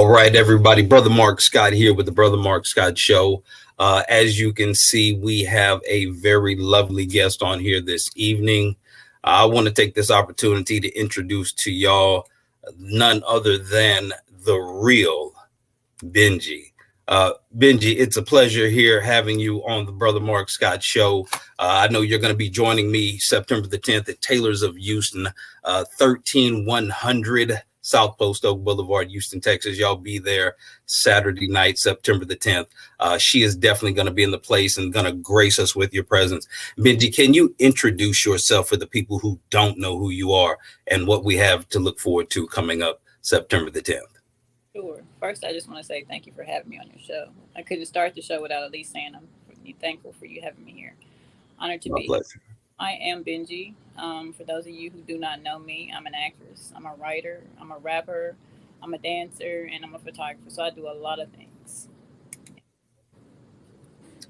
right, everybody. Brother Mark Scott here with the Brother Mark Scott Show. As you can see, we have a very lovely guest on here this evening. I want to take this opportunity to introduce to y'all none other than the real Benji. Benji, it's a pleasure here having you on the Brother Mark Scott Show. I know you're going to be joining me September the 10th at Taylor's of Houston, 13100 South Post Oak Boulevard, Houston, Texas. Y'all be there Saturday night, September the 10th. She is definitely going to be in the place and going to grace us with your presence. Benji, can you introduce yourself for the people who don't know who you are and what we have to look forward to coming up September the 10th? Sure. First, I just want to say thank you for having me on your show. I couldn't start the show without at least saying I'm thankful for you having me here. Honored to be here. I am Benji. For those of you who do not know me, I'm an actress. I'm a writer. I'm a rapper. I'm a dancer, and I'm a photographer. So I do a lot of things.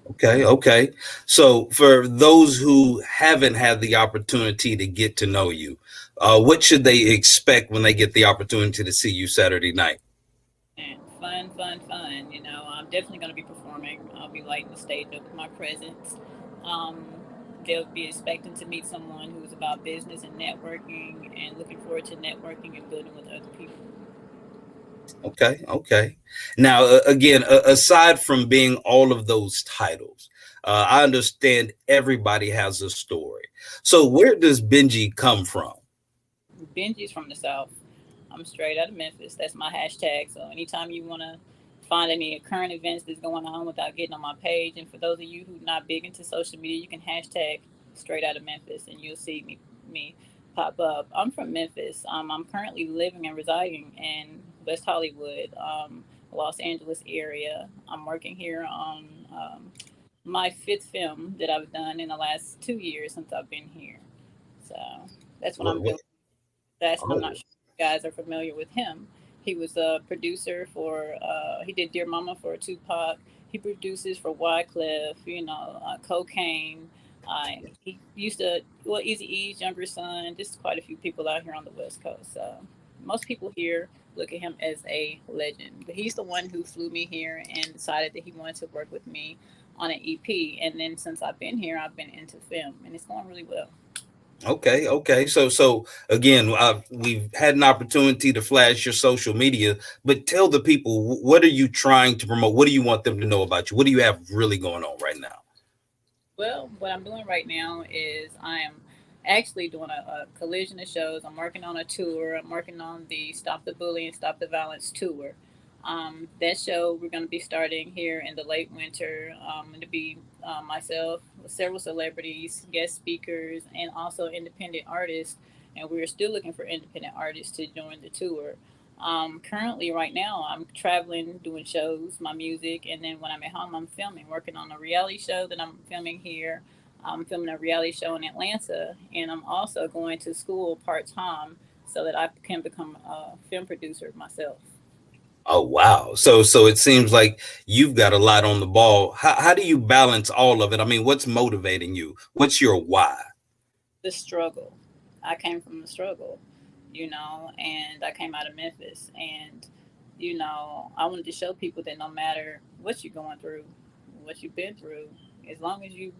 Okay. So for those who haven't had the opportunity to get to know you, what should they expect when they get the opportunity to see you Saturday night? And fun. You know, I'm definitely going to be performing. I'll be lighting the stage up with my presence. They'll be expecting to meet someone who's about business and networking and looking forward to networking and building with other people. Okay. Now, again, aside from being all of those titles, I understand everybody has a story. So where does Benji come from? Benji's from the South. I'm straight out of Memphis. That's my hashtag. So anytime you want to find any current events that's going on without getting on my page, and for those of you who are not big into social media, you can hashtag straight out of Memphis and you'll see me pop up. I'm from Memphis. I'm currently living and residing in West Hollywood, Los Angeles area. I'm working here on my fifth film that I've done in the last 2 years since I've been here. So that's what I'm doing. I'm not sure if you guys are familiar with him. He was a producer for, he did Dear Mama for Tupac. He produces for Wyclef, Cocaine. He used to, Eazy-E's younger son, just quite a few people out here on the West Coast. Most people here look at him as a legend, but he's the one who flew me here and decided that he wanted to work with me on an EP. And then since I've been here, I've been into film, and it's going really well. Okay. So again, we've had an opportunity to flash your social media, but tell the people, what are you trying to promote? What do you want them to know about you? What do you have really going on right now? Well, what I'm doing right now is I am actually doing a collision of shows. I'm working on a tour. I'm working on the Stop the Bullying, Stop the Violence tour. That show we're going to be starting here in the late winter. It'll be myself, several celebrities, guest speakers, and also independent artists. And we're still looking for independent artists to join the tour. Currently, right now, I'm traveling, doing shows, my music, and then when I'm at home, I'm filming, working on a reality show that I'm filming here. I'm filming a reality show in Atlanta, and I'm also going to school part-time so that I can become a film producer myself. Oh, wow. So it seems like you've got a lot on the ball. How do you balance all of it? I mean, what's motivating you? What's your why? The struggle. I came from the struggle, and I came out of Memphis. And, I wanted to show people that no matter what you're going through, what you've been through, as long as you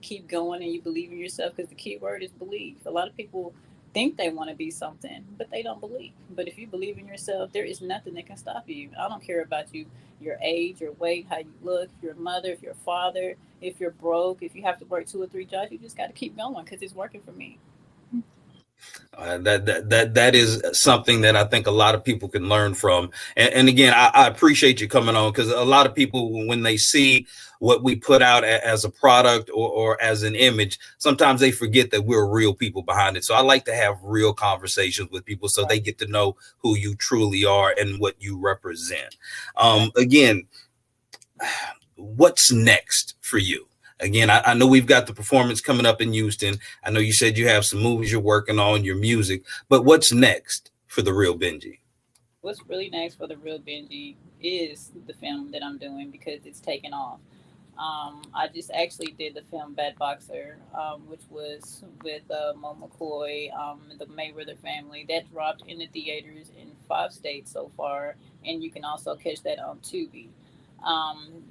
keep going and you believe in yourself, because the key word is believe. A lot of people think they want to be something, but they don't believe. But if you believe in yourself, there is nothing that can stop you. I don't care about your age, your weight, how you look, if you're a mother, if you're a father, if you're broke, if you have to work 2 or 3 jobs, you just got to keep going because it's working for me. That is something that I think a lot of people can learn from. And again, I appreciate you coming on, because a lot of people, when they see what we put out as a product or as an image, sometimes they forget that we're real people behind it. So I like to have real conversations with people so they get to know who you truly are and what you represent. Again, what's next for you? Again, I know we've got the performance coming up in Houston. I know you said you have some movies you're working on, your music, but what's next for the Real Benji? What's really next for the Real Benji is the film that I'm doing, because it's taken off. I just actually did the film Bad Boxer, which was with Mo McCoy, the Mayweather family. That dropped in the theaters in 5 states so far, and you can also catch that on Tubi.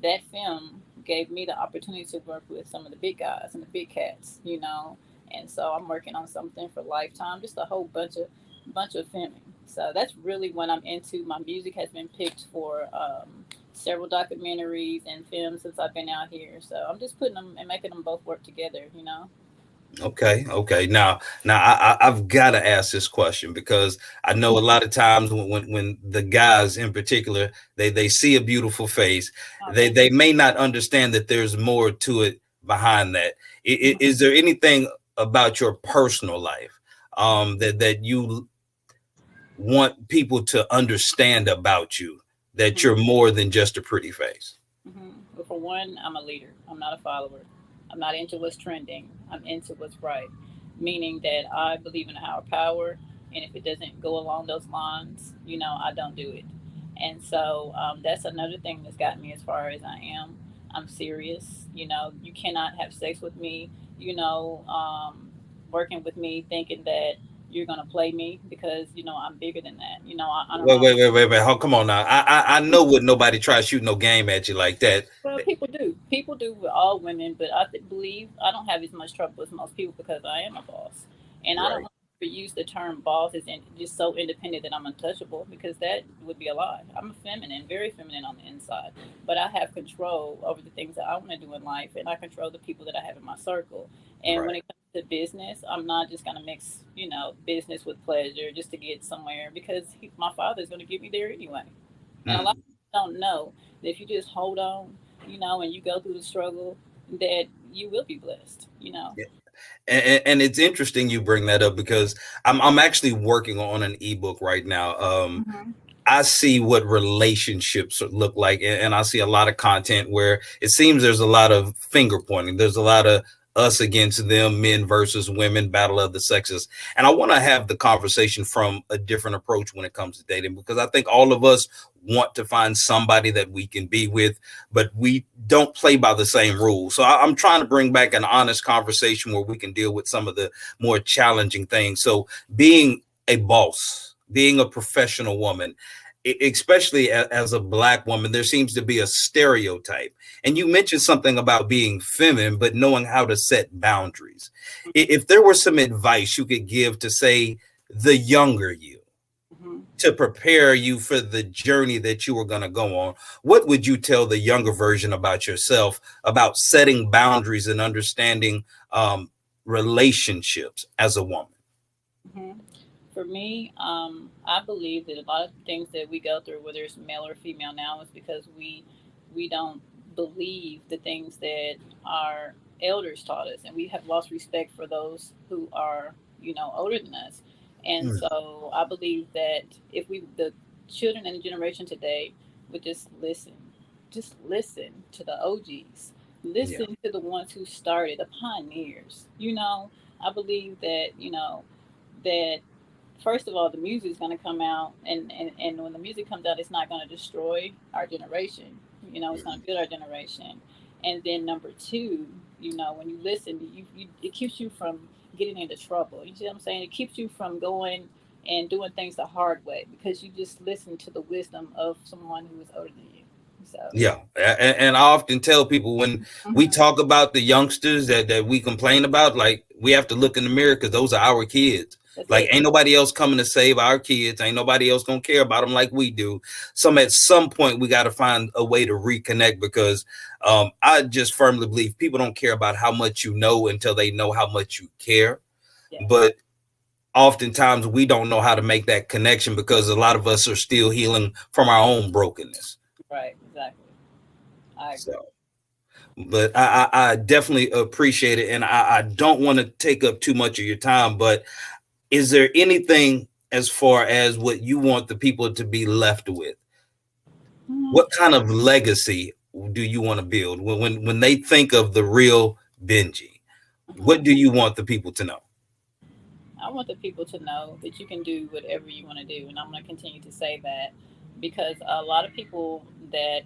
That film gave me the opportunity to work with some of the big guys and the big cats, and so I'm working on something for Lifetime, just a whole bunch of filming. So that's really what I'm into. My music has been picked for several documentaries and films since I've been out here. So I'm just putting them and making them both work together. Okay, okay. Now I've got to ask this question because I know a lot of times when the guys in particular they see a beautiful face, Oh, they may not understand that there's more to it behind that. Is there anything about your personal life that you want people to understand about you, that you're more than just a pretty face? Well, for one, I'm a leader. I'm not a follower. I'm not into what's trending. I'm into what's right, meaning that I believe in a higher power, and if it doesn't go along those lines, I don't do it. And so that's another thing that's got me as far as I am. I'm serious. You cannot have sex with me. You know, um, Working with me thinking that you're gonna play me because I'm bigger than that. I honor Wait, my. wait, wait, wait, wait. Come on now. I know would nobody try to shoot no game at you like that. Well, people do. People do with all women, but believe I don't have as much trouble as most people because I am a boss, and I don't Right, want to use the term boss as just so independent that I'm untouchable because that would be a lie. I'm a feminine, very feminine on the inside, but I have control over the things that I want to do in life, and I control the people that I have in my circle. And when right. it comes to business, I'm not just gonna mix, business with pleasure just to get somewhere because my father's gonna get me there anyway. And a lot Mm. of people don't know that if you just hold on, and you go through the struggle, that you will be blessed. Yeah. And it's interesting you bring that up because I'm actually working on an ebook right now. Hmm. I see what relationships look like, and I see a lot of content where it seems there's a lot of finger pointing. There's a lot of us against them, men versus women, battle of the sexes. And I want to have the conversation from a different approach when it comes to dating because I think all of us want to find somebody that we can be with, but we don't play by the same rules. So I'm trying to bring back an honest conversation where we can deal with some of the more challenging things. So being a boss, being a professional woman, especially as a black woman, there seems to be a stereotype. And you mentioned something about being feminine, but knowing how to set boundaries. If there was some advice you could give to, say, the younger you, Hmm. to prepare you for the journey that you were going to go on, what would you tell the younger version about yourself about setting boundaries and understanding relationships as a woman? Hmm. For me, I believe that a lot of things that we go through, whether it's male or female now, is because we don't believe the things that our elders taught us, and we have lost respect for those who are older than us. And Mm, so I believe that if the children and the generation today would just listen to the OGs, yeah. listen to the ones who started, the pioneers. I believe that that first of all, the music is going to come out, and when the music comes out, it's not going to destroy our generation. It's going to build our generation. And then number two, when you listen, it keeps you from getting into trouble. You see what I'm saying? It keeps you from going and doing things the hard way because you just listen to the wisdom of someone who is older than you. So. Yeah, and I often tell people when we Mhm. talk about the youngsters that we complain about, like we have to look in the mirror because those are our kids. That's Like it. ain't nobody else coming to save our kids. Ain't nobody else gonna care about them like we do. So at some point we got to find a way to reconnect because I just firmly believe people don't care about how much you know until they know how much you care. Yes. But oftentimes we don't know how to make that connection because a lot of us are still healing from our own brokenness. Right. Exactly. I agree. So. But I definitely appreciate it, and I don't want to take up too much of your time. But is there anything as far as what you want the people to be left with? Mhm. What kind of legacy do you want to build when they think of the real Benji? What Mhm. do you want the people to know? I want the people to know that you can do whatever you want to do, and I'm going to continue to say that because a lot of people that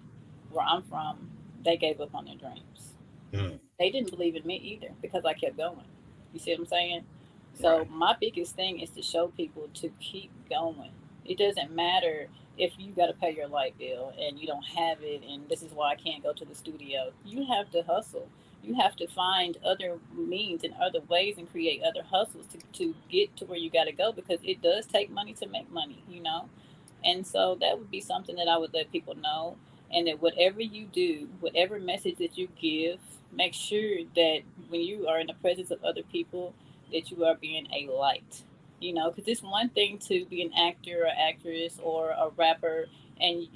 where I'm from, they gave up on their dreams. Mm, They didn't believe in me either because I kept going. You see what I'm saying? So right. my biggest thing is to show people to keep going. It doesn't matter if you got to pay your light bill and you don't have it, and this is why I can't go to the studio. You have to hustle. You have to find other means and other ways and create other hustles to get to where you got to go, because it does take money to make money, you know? And so that would be something that I would let people know. And that whatever you do, whatever message that you give, make sure that when you are in the presence of other people, that you are being a light. You know, because it's one thing to be an actor or actress or a rapper, and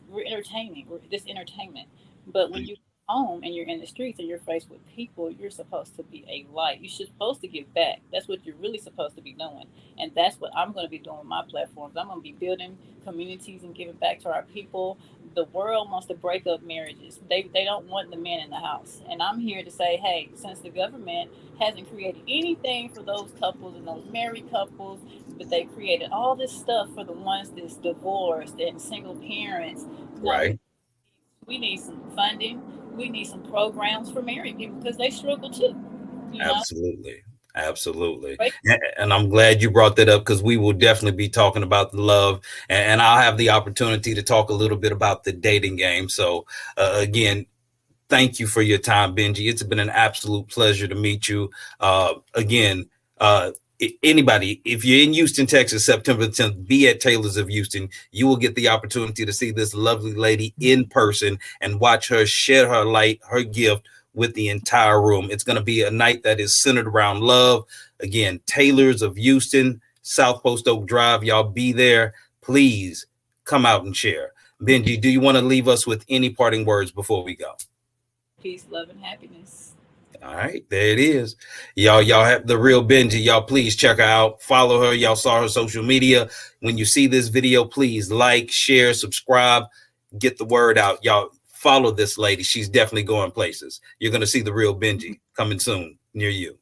we're entertaining. We're this entertainment. But when Mm, you home and you're in the streets and you're faced with people, you're supposed to be a light. You're supposed to give back. That's what you're really supposed to be doing. And that's what I'm going to be doing with my platforms. I'm going to be building communities and giving back to our people. The world wants to break up marriages. They don't want the men in the house. And I'm here to say, hey, since the government hasn't created anything for those couples and those married couples, but they created all this stuff for the ones that's divorced and single parents. No, right. we need some funding. We need some programs for married people because they struggle too. You know, Absolutely. Absolutely. right? And I'm glad you brought that up, because we will definitely be talking about the love, and I'll have the opportunity to talk a little bit about the dating game. So, again, thank you for your time, Benji. It's been an absolute pleasure to meet you. Again, anybody, if you're in Houston, Texas, September 10th, be at Taylor's of Houston. You will get the opportunity to see this lovely lady in person and watch her share her light, her gift with the entire room. It's going to be a night that is centered around love. Again, Taylor's of Houston, South Post Oak Drive. Y'all be there. Please come out and share. Benji, do you want to leave us with any parting words before we go? Peace, love, and happiness. All right, there it is. Y'all have the Real Benji. Y'all please check her out. Follow her. Y'all saw her social media. When you see this video, please like, share, subscribe, get the word out. Y'all follow this lady. She's definitely going places. You're going to see the Real Benji coming soon near you.